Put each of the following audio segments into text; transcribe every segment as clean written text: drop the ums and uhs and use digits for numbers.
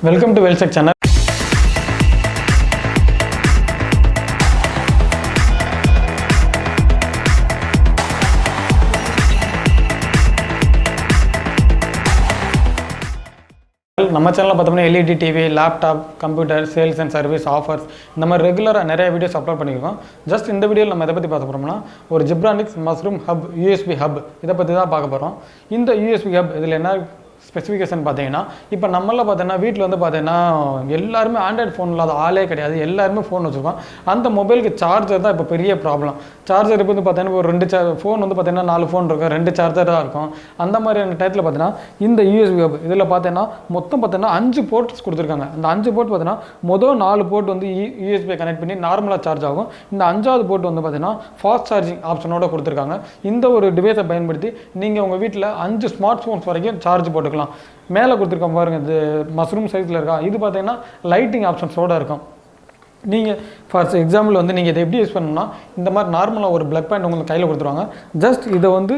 Welcome to வெல்செக் channel. நம்ம சேனலில் பார்த்தோம்னா LED TV, laptop, computer, sales and service offers இந்த மாதிரி ரெகுலராக நிறைய வீடியோஸ் அப்லோட் பண்ணியிருக்கோம். ஜஸ்ட் இந்த வீடியோவில் நம்ம எதை பற்றி பார்க்க போகிறோம்னா ஒரு Zebronics mushroom hub USB hub இதை பற்றி தான் பார்க்க போகிறோம். இந்த யூஎஸ்பி ஹப் இதில் என்ன ஸ்பெசிஃபிகேஷன் பார்த்தீங்கன்னா, இப்போ நம்மள பார்த்தீங்கன்னா வீட்டில் வந்து பார்த்தீங்கன்னா எல்லாருமே ஆண்ட்ராய்டு ஃபோன் இல்லாத ஆளே கிடையாது. எல்லாருமே ஃபோன் வச்சுருக்கோம். அந்த மொபைலுக்கு சார்ஜர் தான் இப்போ பெரிய ப்ராப்ளம். சார்ஜர் இப்போ வந்து பார்த்தீங்கன்னா ஒரு 2 ஃபோன் வந்து பார்த்தீங்கன்னா 4 ஃபோன் இருக்கும், 2 சார்ஜர் தான் இருக்கும். அந்த மாதிரியான டயத்தில் பார்த்தீங்கன்னா இந்த யூஎஸ்பி ஹப் இதில் பார்த்தீங்கன்னா மொத்தம் பார்த்தீங்கன்னா 5 போர்ட்ஸ் கொடுத்துருக்காங்க. அந்த 5 போர்ட் பார்த்தீங்கன்னா மொதல் 4 போர்ட் வந்து யூஎஸ்பியை கனெக்ட் பண்ணி நார்மலாக சார்ஜ் ஆகும். இந்த 5வது போர்ட் வந்து பார்த்தீங்கன்னா ஃபாஸ்ட் சார்ஜிங் ஆப்ஷனோட கொடுத்துருக்காங்க. இந்த ஒரு டிவைஸை பயன்படுத்தி நீங்கள் உங்கள் வீட்டில் 5 ஸ்மார்ட் ஃபோன்ஸ் வரைக்கும் சார்ஜ் போட்டுக்கலாம். மேலே கொடுத்துருக்க பாருங்க, இது மஷ்ரூம் சைஸில் இருக்கா. இது பார்த்தீங்கன்னா லைட்டிங் ஆப்ஷன்ஸோடு இருக்கும். நீங்கள் ஃபார் எக்ஸாம்பிள் வந்து நீங்கள் இதை எப்படி யூஸ் பண்ணணும்னா, இந்த மாதிரி நார்மலாக ஒரு பிளக் பாயிண்ட் உங்களுக்கு கையில் கொடுத்துருவாங்க. ஜஸ்ட் இதை வந்து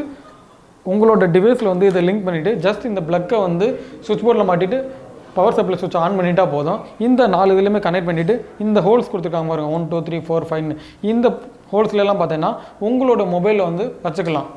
உங்களோட டிவைஸில் வந்து இதை லிங்க் பண்ணிவிட்டு ஜஸ்ட் இந்த பிளக்கை வந்து சுவிட்ச் போர்டில் மாட்டிட்டு பவர் சப்ளை சுவிட்ச் ஆன் பண்ணிட்டா போதும். இந்த 4 இதுலையுமே கனெக்ட் பண்ணிவிட்டு இந்த ஹோல்ஸ் கொடுத்துருக்காங்க பாருங்கள், 1 2 3 4 5 இந்த ஹோல்ஸ்லாம் பார்த்தீங்கன்னா உங்களோட மொபைலில் வந்து வச்சுக்கலாம்.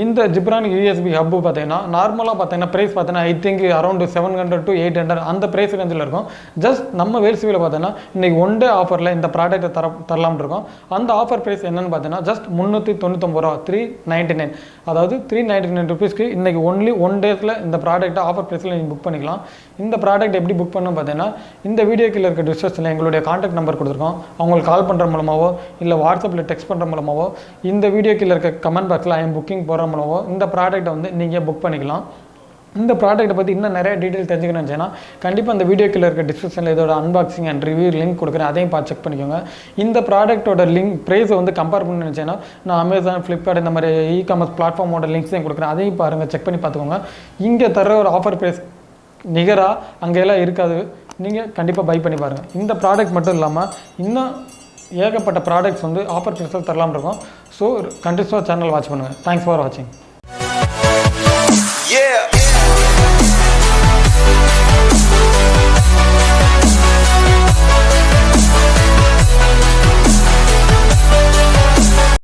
இந்த ஜிப்ரானிக் யூஎஸ்பி ஹப்பு பார்த்தீங்கன்னா நார்மலாக பார்த்தீங்கன்னா ப்ரைஸ் பார்த்தீங்கன்னா ஐ திங்க் அரௌண்ட் 700 to 800 அந்த ப்ரைஸ் ரேஞ்சில் இருக்கும். ஜஸ்ட் நம்ம வேல்சிவியில் பார்த்தீங்கன்னா இன்றைக்கி ஒன் டே ஆஃபரில் இந்த ப்ராடக்ட்டை தரலாம்னு இருக்கோம். அந்த ஆஃபர் ப்ரைஸ் என்னென்னு பார்த்தீங்கன்னா ஜஸ்ட் 399 ரூபா, 399. அதாவது 399 ருபீஸ்க்கு இன்றைக்கி ஒன்லி ஒன் டேஸில் இந்த ப்ராடக்ட்டை ஆஃபர் ப்ரைஸில் நீங்கள் புக் பண்ணிக்கலாம். இந்த ப்ராடக்ட் எப்படி புக் பண்ணணும் பார்த்தீங்கன்னா, இந்த வீடியோக்கில் இருக்க டிஸ்கிரிப்ஷனில் எங்களுடைய கான்டாக்ட் நம்பர் கொடுத்துருக்கோம். அவங்களுக்கு கால் பண்ணுற மூலமாவோ இல்லை வாட்ஸ்அப்பில் டெக்ஸ்ட் பண்ணுற மூலமாவோ இந்த வீடியோக்கில் இருக்க கமெண்ட் பாக்ஸில் ஐஎம் புக்கிங் போகிற மூலமோ இந்த ப்ராடக்ட்டை வந்து நீங்கள் புக் பண்ணிக்கலாம். இந்த ப்ராடக்ட்டை பற்றி இன்னும் நிறைய டீட்டெயில் தெரிஞ்சுக்கணும்னு கண்டிப்பாக இந்த வீடியோக்கில் இருக்க டிஸ்கிரிப்ஷனில் இதோட அன்பாக்சிங் அண்ட் ரிவ்யூ லிங்க் கொடுக்குறேன், அதையும் பார்த்து செக் பண்ணிக்கோங்க. இந்த ப்ராடக்ட்டோட லிங்க் ப்ரைஸை வந்து கம்பேர் பண்ணி நினச்சேன்னா நான் அமேசான், ஃப்ளிப்கார்ட் இந்த மாதிரி இ-காமர்ஸ் பிளாட்ஃபார்மோட லிங்க்ஸையும் கொடுக்குறேன், அதையும் பாருங்கள், செக் பண்ணி பார்த்துக்கோங்க. இங்கே தர ஒரு ஆஃபர் ப்ரைஸ் நிகராக அங்கெல்லாம் இருக்காது. நீங்கள் கண்டிப்பாக பை பண்ணி பாருங்கள். இந்த ப்ராடக்ட் மட்டும் இல்லாமல் இன்னும் ஏகப்பட்ட ப்ராடக்ட்ஸ் வந்து ஆஃபர் ப்ரைஸில் தரலாம்னு இருக்கோம். ஸோ கண்டிப்பாக சேனல் வாட்ச் பண்ணுங்கள். தேங்க்ஸ் ஃபார் வாட்சிங். Yeah.